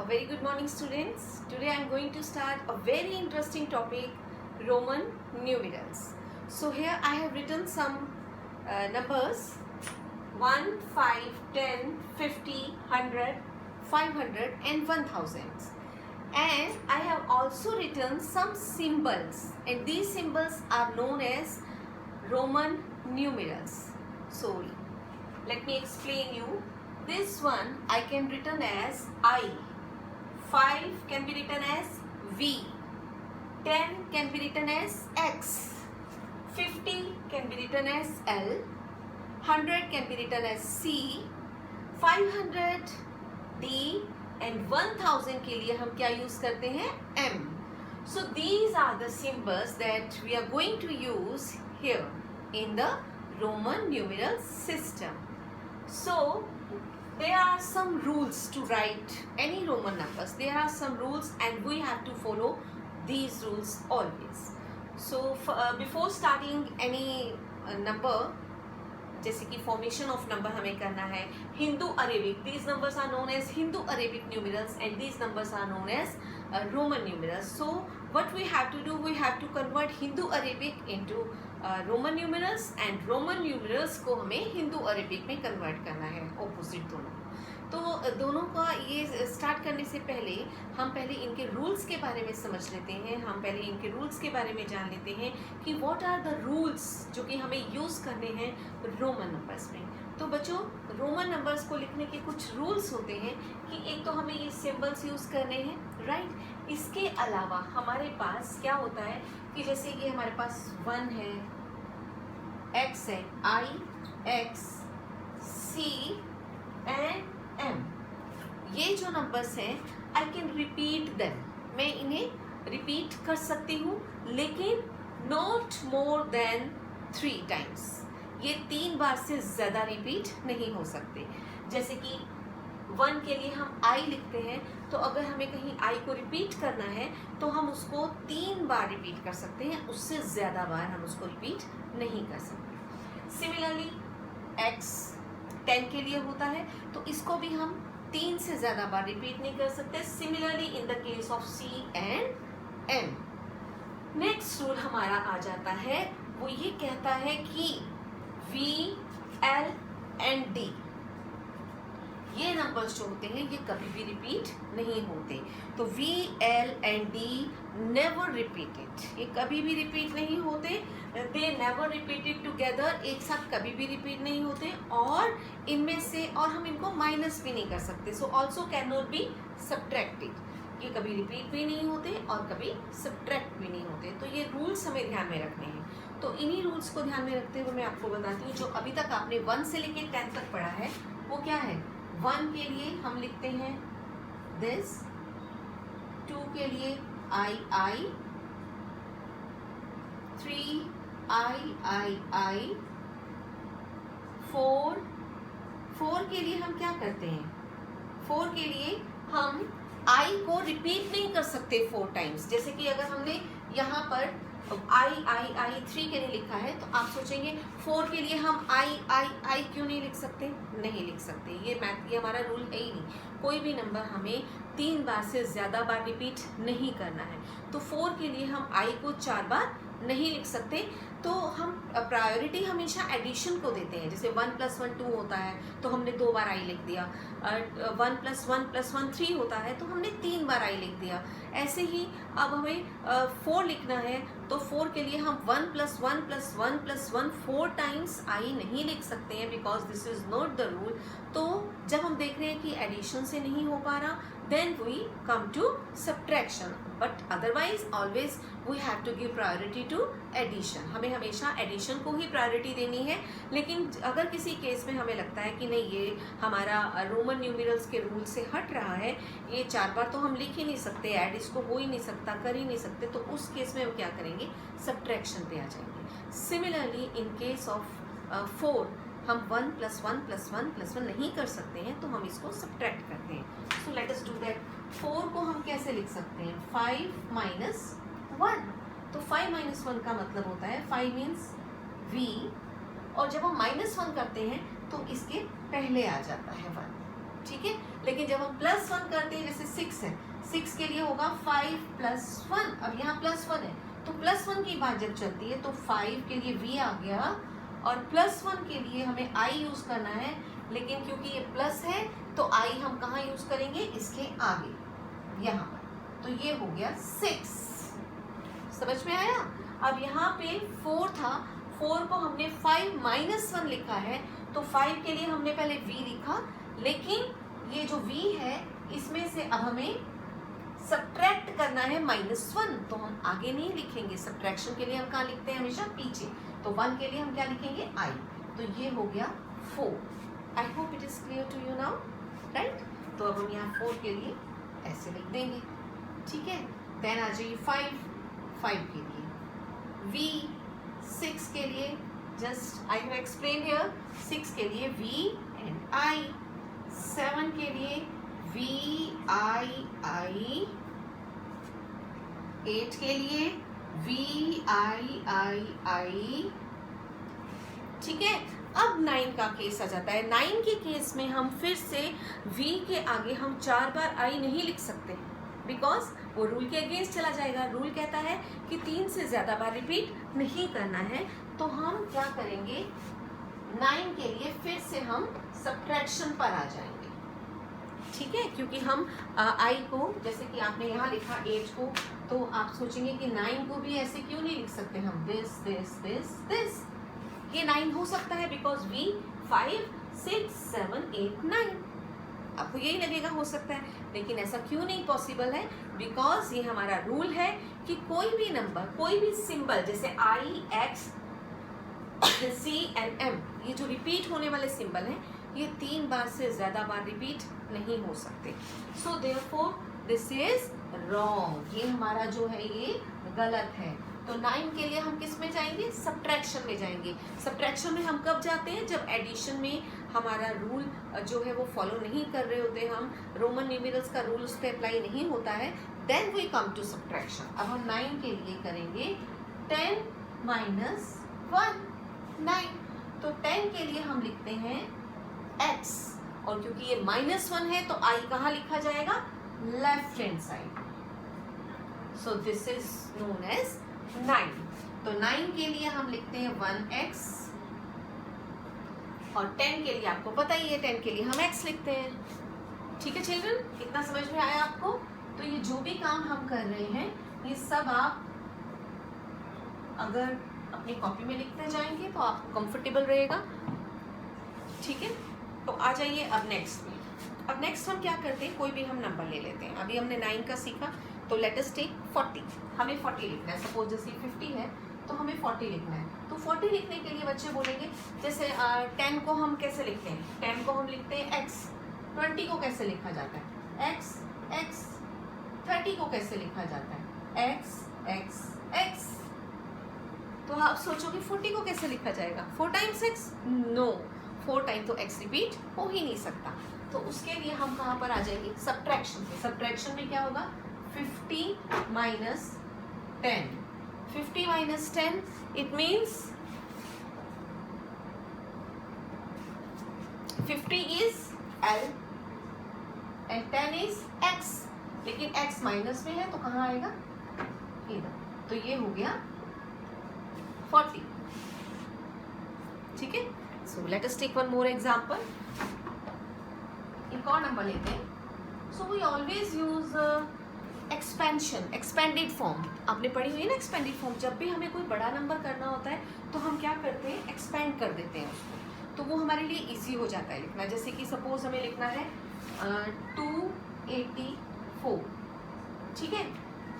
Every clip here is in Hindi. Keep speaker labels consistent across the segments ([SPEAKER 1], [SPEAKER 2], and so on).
[SPEAKER 1] A very good morning, students. Today I am going to start a very interesting topic, Roman numerals. So here I have written some numbers 1, 5, 10, 50, 100, 500 and 1000. And I have also written some symbols, and these symbols are known as Roman numerals. So let me explain you. This one I can written as I. 5 can be written as V. 10 can be written as X. 50 can be written as L. 100 can be written as C. 500 D and 1000 के लिए हम क्या यूज करते हैं? M. So these are the symbols that we are going to use here in the Roman numeral system. So there are some rules to write any Roman numbers. There are some rules and we have to follow these rules always. So before starting any number, जैसे कि फॉर्मेशन ऑफ नंबर हमें करना है Hindu Arabic, these numbers are known as Hindu Arabic numerals and these numbers are known as Roman numerals. So what we have to do, we have to convert Hindu Arabic into Roman numerals and Roman numerals को हमें हिंदू अरेबिक में कन्वर्ट करना है, ऑपोजिट दोनों. तो दोनों का ये स्टार्ट करने से पहले हम पहले इनके रूल्स के बारे में समझ लेते हैं. हम पहले इनके रूल्स के बारे में जान लेते हैं कि व्हाट आर द रूल्स जो कि हमें यूज़ करने हैं रोमन नंबर्स में. तो बच्चों, रोमन नंबर्स को लिखने के कुछ रूल्स होते हैं कि एक तो हमें ये सिंबल्स यूज़ करने हैं, राइट. इसके अलावा हमारे पास क्या होता है कि जैसे कि हमारे पास 1 है, X है, I, X, C and M. ये जो नंबर्स हैं आई कैन रिपीट देम, मैं इन्हें रिपीट कर सकती हूँ लेकिन नॉट मोर देन 3 टाइम्स. ये 3 बार से ज़्यादा रिपीट नहीं हो सकते. जैसे कि 1 के लिए हम I लिखते हैं, तो अगर हमें कहीं I को रिपीट करना है तो हम उसको 3 बार रिपीट कर सकते हैं, उससे ज़्यादा बार हम उसको रिपीट नहीं कर सकते. सिमिलरली X 10 के लिए होता है तो इसको भी हम 3 से ज़्यादा बार रिपीट नहीं कर सकते. Similarly in the case of C and M. Next rule हमारा आ जाता है, वो ये कहता है कि V, L एंड D ये नंबर्स जो होते हैं ये कभी भी रिपीट नहीं होते. तो V, L and D never repeated, ये कभी भी रिपीट नहीं होते. दे नेवर रिपीटेड टुगेदर, एक साथ कभी भी रिपीट नहीं होते. और इनमें से और हम इनको माइनस भी नहीं कर सकते. So also can not be subtracted, ये कभी रिपीट भी नहीं होते और कभी सब्ट्रैक्ट भी नहीं होते. तो ये रूल्स हमें ध्यान में रखने हैं. तो इन्हीं रूल्स को ध्यान में रखते हुए मैं आपको बताती हूँ जो अभी तक आपने 1 से लेकर 10 तक पढ़ा है वो क्या है. 1 के लिए हम लिखते हैं दिस, 2 के लिए I, 3 I, 4 के लिए हम क्या करते हैं, 4 के लिए हम I को रिपीट नहीं कर सकते 4 टाइम्स. जैसे कि अगर हमने यहाँ पर I 3 के लिए लिखा है तो आप सोचेंगे 4 के लिए हम I क्यों नहीं लिख सकते. नहीं लिख सकते, ये मैथ, ये हमारा रूल है ही नहीं. कोई भी नंबर हमें 3 बार से ज़्यादा बार रिपीट नहीं करना है. तो 4 के लिए हम I को 4 बार नहीं लिख सकते. तो हम प्रायोरिटी हमेशा एडिशन को देते हैं. जैसे 1 + 1 2 होता है तो हमने 2 बार I लिख दिया. 1 + 1 + 1 3 होता है तो हमने 3 बार I लिख दिया. ऐसे ही अब हमें 4 लिखना है तो 4 के लिए हम 1 + 1 + 1 + 1 4 टाइम्स I नहीं लिख सकते हैं, because this is not the rule. तो जब हम देख रहे हैं कि एडिशन से नहीं हो पा रहा, then we come to subtraction, but otherwise always we have to give priority to addition. हमें हमेशा एडिशन को ही प्रायोरिटी देनी है. लेकिन अगर किसी केस में हमें लगता है कि नहीं ये हमारा रोमन न्यूमरल्स के रूल से हट रहा है, ये 4 बार तो हम लिख ही नहीं सकते, ऐड इसको हो ही नहीं सकता, कर ही नहीं सकते, तो उस केस में हम क्या करेंगे, सब्ट्रैक्शन पे आ जाएंगे. सिमिलरली इन केस ऑफ 4 हम 1 + 1 + 1 + 1 नहीं कर सकते हैं तो हम इसको सब्ट्रैक्ट करते हैं. सो लेट अस डू दैट. 4 को हम कैसे लिख सकते हैं, 5 - 1. तो 5 - 1 का मतलब होता है 5 मीन्स V, और जब हम -1 करते हैं तो इसके पहले आ जाता है 1. ठीक है। लेकिन जब हम +1 करते हैं, जैसे 6 है, 6 के लिए होगा 5 + 1, अब यहाँ +1 है तो +1 की बात जब चलती है तो 5 के लिए v आ गया और +1 के लिए हमें i यूज करना है, लेकिन क्योंकि ये प्लस है तो i हम कहाँ यूज करेंगे, इसके आगे यहाँ पर, तो ये हो गया 6। समझ में आया। अब यहाँ पे 4 था, 4 को हमने 5 - 1 लिखा है, तो 5 के लिए हमने पहले v लिखा, लेकिन ये जो v है इसमें से अब हमें सब्ट्रैक्ट करना है -1, तो हम आगे नहीं लिखेंगे। सब्ट्रैक्शन के लिए हम कहाँ लिखते हैं, हमेशा पीछे, तो 1 के लिए हम क्या लिखेंगे, i, तो ये हो गया 4। I hope it is clear to you now, right. तो अब हम यहाँ 4 के लिए ऐसे लिख देंगे, ठीक है। देन आ जाइए 5 के लिए, v, 6 के लिए just I have explain here, 6 के लिए v एंड i, 7 के लिए v i, 8 के लिए v i, ठीक है। अब 9 का केस आ जाता है। 9 के केस में हम फिर से v के आगे हम 4 बार i नहीं लिख सकते, बिकॉज वो रूल के अगेंस्ट चला जाएगा। रूल कहता है कि 3 से ज्यादा बार रिपीट नहीं करना है, तो हम क्या करेंगे, 9 के लिए फिर से हम सब्ट्रैक्शन पर आ जाएंगे, ठीक है। क्योंकि हम i को, जैसे कि आपने यहाँ लिखा 8 को, तो आप सोचेंगे कि 9 को भी ऐसे क्यों नहीं लिख सकते हम, दिस दिस दिस दिस, ये 9 हो सकता है बिकॉज v 5 6 7 8 9, आपको यही लगेगा हो सकता है, लेकिन ऐसा क्यों नहीं पॉसिबल है, बिकॉज ये हमारा रूल है कि कोई भी नंबर, कोई भी सिंबल, जैसे i, x, c and m, ये जो रिपीट होने वाले सिंबल हैं, ये 3 बार से ज्यादा बार रिपीट नहीं हो सकते। So therefore this is wrong, ये हमारा जो है ये गलत है। तो 9 के लिए हम किस में जाएंगे, सब्ट्रैक्शन में जाएंगे। सब्ट्रैक्शन में हम कब जाते हैं, जब एडिशन में हमारा रूल जो है वो फॉलो नहीं कर रहे होते, हम रोमन न्यूमेरल्स का रूल उस पर अप्लाई नहीं होता है, then we come to subtraction. अब हम 9 के लिए करेंगे 10 - 1 9, तो 10 के लिए हम लिखते हैं x, और क्योंकि ये -1 है तो i कहाँ लिखा जाएगा, left hand side, so this is known as 9। तो 9 के लिए हम लिखते हैं 1x, और 10 के लिए आपको पता ही है 10 के लिए हम x लिखते हैं, ठीक है चिल्ड्रन, इतना समझ में आया आपको। तो ये जो भी काम हम कर रहे हैं, ये सब आप अगर अपनी कॉपी में लिखते जाएंगे तो आपको कंफर्टेबल रहेगा, ठीक है। तो आ जाइए अब नेक्स्ट में। अब नेक्स्ट हम क्या करते हैं, कोई भी हम नंबर ले लेते हैं। अभी हमने 9 का सीखा, तो लेट अस टेक 40, हमें 40 लिखना है। सपोज जैसे 50 है तो हमें 40 लिखना है। तो 40 लिखने के लिए बच्चे बोलेंगे, जैसे 10 को हम कैसे लिखते हैं, 10 को हम लिखते हैं x, 20 को कैसे लिखा जाता है x x, 30 को कैसे लिखा जाता है x x x। तो आप सोचोगे 40 को कैसे लिखा जाएगा, 4 टाइम्स x, नो, 4 टाइम तो x रिपीट हो ही नहीं सकता। तो उसके लिए हम कहाँ पर आ जाएंगे, सब्ट्रैक्शन पे। सब्ट्रैक्शन में क्या होगा, 50 - 10, 50 - 10, it means 50 is L and 10 is X, लेकिन X माइनस में है तो कहाँ आएगा, इधर, तो ये हो गया 40, ठीक है। So let us take one more example. एक और नंबर लेते हैं। So we always use expansion, expanded form, आपने पढ़ी हुई है ना एक्सपेंडेड फॉर्म। जब भी हमें कोई बड़ा नंबर करना होता है तो हम क्या करते हैं, एक्सपेंड कर देते हैं उसको, तो वो हमारे लिए इजी हो जाता है लिखना। जैसे कि सपोज हमें लिखना है 284, ठीक है।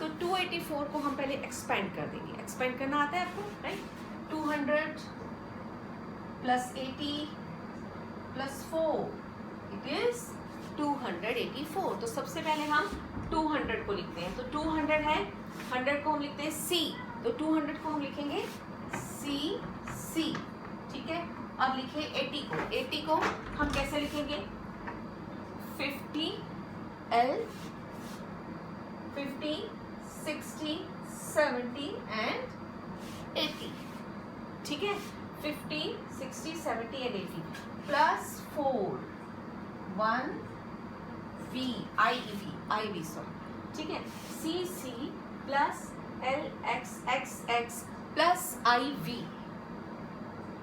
[SPEAKER 1] तो 284 को हम पहले एक्सपेंड कर देंगे। एक्सपेंड करना आता है आपको, राइट। 200 + 80 + 4 it is 284। तो सबसे पहले हम 200 को लिखते हैं। तो 200 है, 100 को हम लिखते हैं C, तो 200 को हम लिखेंगे C, ठीक है। अब लिखे 80 को, 80 को हम कैसे लिखेंगे, 50 L, 50 60 70 and 80, ठीक है। 50 60 70 and 80 +4 1 आई वी सॉरी, ठीक है, C C plus L X X X plus I V,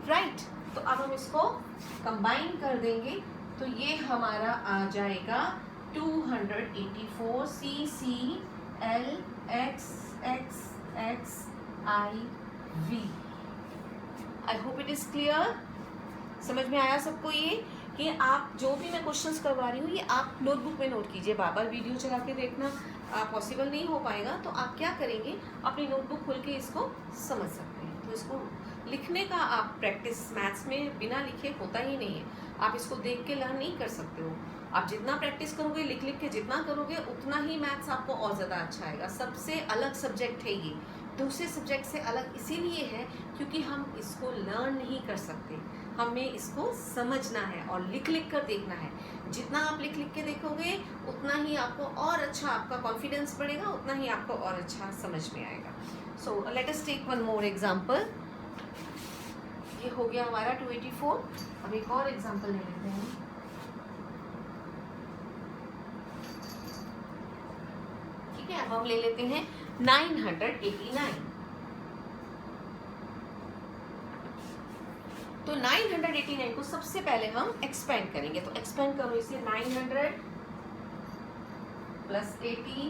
[SPEAKER 1] right. तो अब हम इसको कंबाइन कर देंगे तो ये हमारा आ जाएगा 284 C C L X X X I V. I hope it is clear. समझ में आया सबको ये कि आप जो भी मैं क्वेश्चंस करवा रही हूँ ये आप नोटबुक में नोट कीजिए, बार बार वीडियो चला के देखना पॉसिबल नहीं हो पाएगा, तो आप क्या करेंगे अपनी नोटबुक खोल के इसको समझ सकते हैं। तो इसको लिखने का आप प्रैक्टिस मैथ्स में बिना लिखे होता ही नहीं है, आप इसको देख के लर्न नहीं कर सकते हो। आप जितना प्रैक्टिस करोगे, लिख लिख के जितना करोगे, उतना ही मैथ्स आपको और ज़्यादा अच्छा आएगा। सबसे अलग सब्जेक्ट है ये, दूसरे सब्जेक्ट से अलग इसीलिए है क्योंकि हम इसको लर्न नहीं कर सकते, हमें इसको समझना है और लिख लिख कर देखना है। जितना आप लिख लिख के देखोगे उतना ही आपको और अच्छा, आपका कॉन्फिडेंस बढ़ेगा, उतना ही आपको और अच्छा समझ में आएगा। So let us take one more example. ये हो गया हमारा 284। अब एक और एग्जांपल ले लेते हैं। ठीक है, अब हम ले लेते हैं 989। तो 989 को सबसे पहले हम एक्सपेंड करेंगे, तो एक्सपेंड करो इसे 900 प्लस 80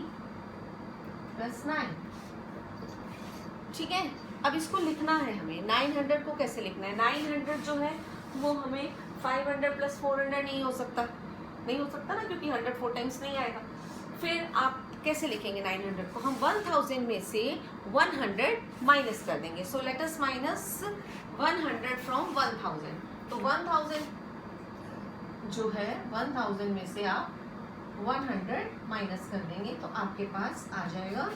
[SPEAKER 1] प्लस 9। ठीक है, अब इसको लिखना है हमें। 900 को कैसे लिखना है? 900 जो है वो हमें 500 प्लस 400 नहीं हो सकता ना, क्योंकि 100 4 टाइम्स नहीं आएगा। फिर आप कैसे लिखेंगे 900 को? हम 1000 में से 100 माइनस कर देंगे। सो लेट अस माइनस 100 फ्रॉम 1000। तो 1000 जो है 1000 में से आप 100 माइनस कर देंगे तो आपके पास आ जाएगा।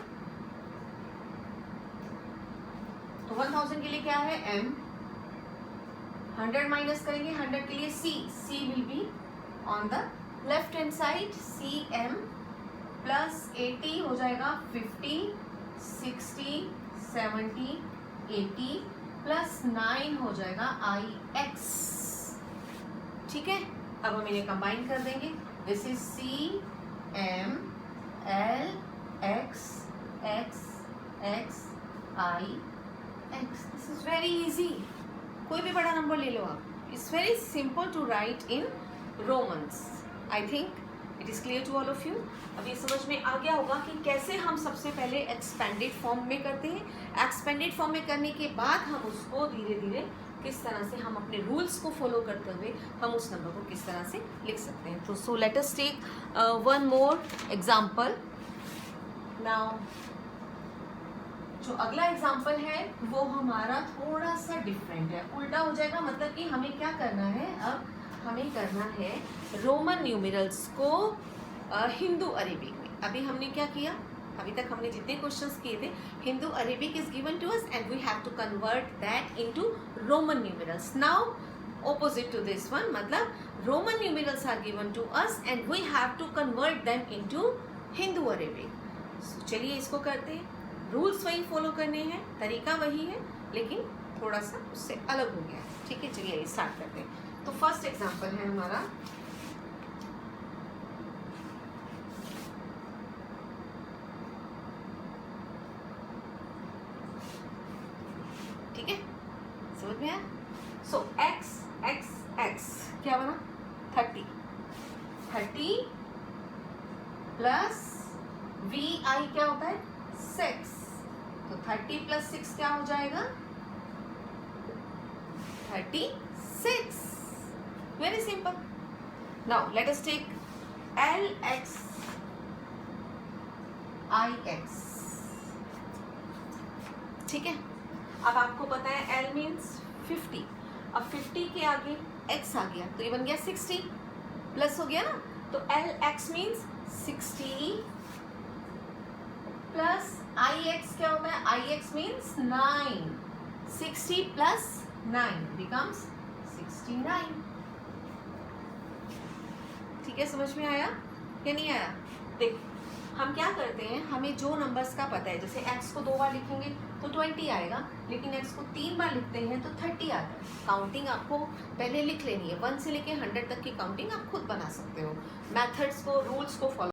[SPEAKER 1] तो 1000 के लिए क्या है? m। 100 माइनस करेंगे 100 के लिए c will be on the left hand side, cm plus 80 हो जाएगा 50 60 70 80 प्लस 9 हो जाएगा ix। ठीक है, अब हम इन्हें कंबाइन कर देंगे। This is cm l x x x i x। This is very easy, कोई भी बड़ा नंबर ले लो आप। It's very simple to write in Romans. I think it is clear to all of you. अब ये समझ में आ गया होगा कि कैसे हम सबसे पहले एक्सपेंडेड फॉर्म में करते हैं। एक्सपेंडेड फॉर्म में करने के बाद हम उसको धीरे धीरे किस तरह से हम अपने रूल्स को फॉलो करते हुए हम उस नंबर को किस तरह से लिख सकते हैं। तो so let us take one more example now. जो अगला एग्जाम्पल है वो हमारा थोड़ा सा डिफरेंट है, उल्टा हो जाएगा। मतलब कि हमें क्या करना है, अब हमें करना है रोमन न्यूमेरल्स को हिंदू अरेबिक में। अभी हमने क्या किया, अभी तक हमने जितने क्वेश्चंस किए थे, Hindu Arabic is given to us and we have to convert that into Roman numerals. Now opposite to this one, मतलब Roman numerals are given to us and we have to convert them into Hindu Arabic. चलिए इसको करते हैं। रूल्स वही फॉलो करने हैं, तरीका वही है, लेकिन थोड़ा सा उससे अलग हो गया है। ठीक है, चलिए स्टार्ट करते हैं। तो फर्स्ट एग्जांपल है हमारा ठीक है, समझ में आया? सो x x x क्या बना? 30 प्लस vi क्या होता है? 6। तो 30 प्लस 6 क्या हो जाएगा? 36। Very simple. Now let us take LX IX। ठीक है, अब आपको पता है L मीन्स 50। अब 50 के आगे X आ गया तो ये बन गया 60 प्लस हो गया ना। तो LX मीन्स 60 प्लस IX क्या होता है? IX means 9। 60 plus 9 becomes 69। ठीक है, समझ में आया या नहीं आया? देख हम क्या करते हैं, हमें जो नंबर्स का पता है, जैसे x को 2 बार लिखेंगे तो 20 आएगा, लेकिन x को 3 बार लिखते हैं तो 30 आता है। काउंटिंग आपको पहले लिख लेनी है, 1 से लेके 100 तक की काउंटिंग आप खुद बना सकते हो। मेथड्स को, रूल्स को फॉलो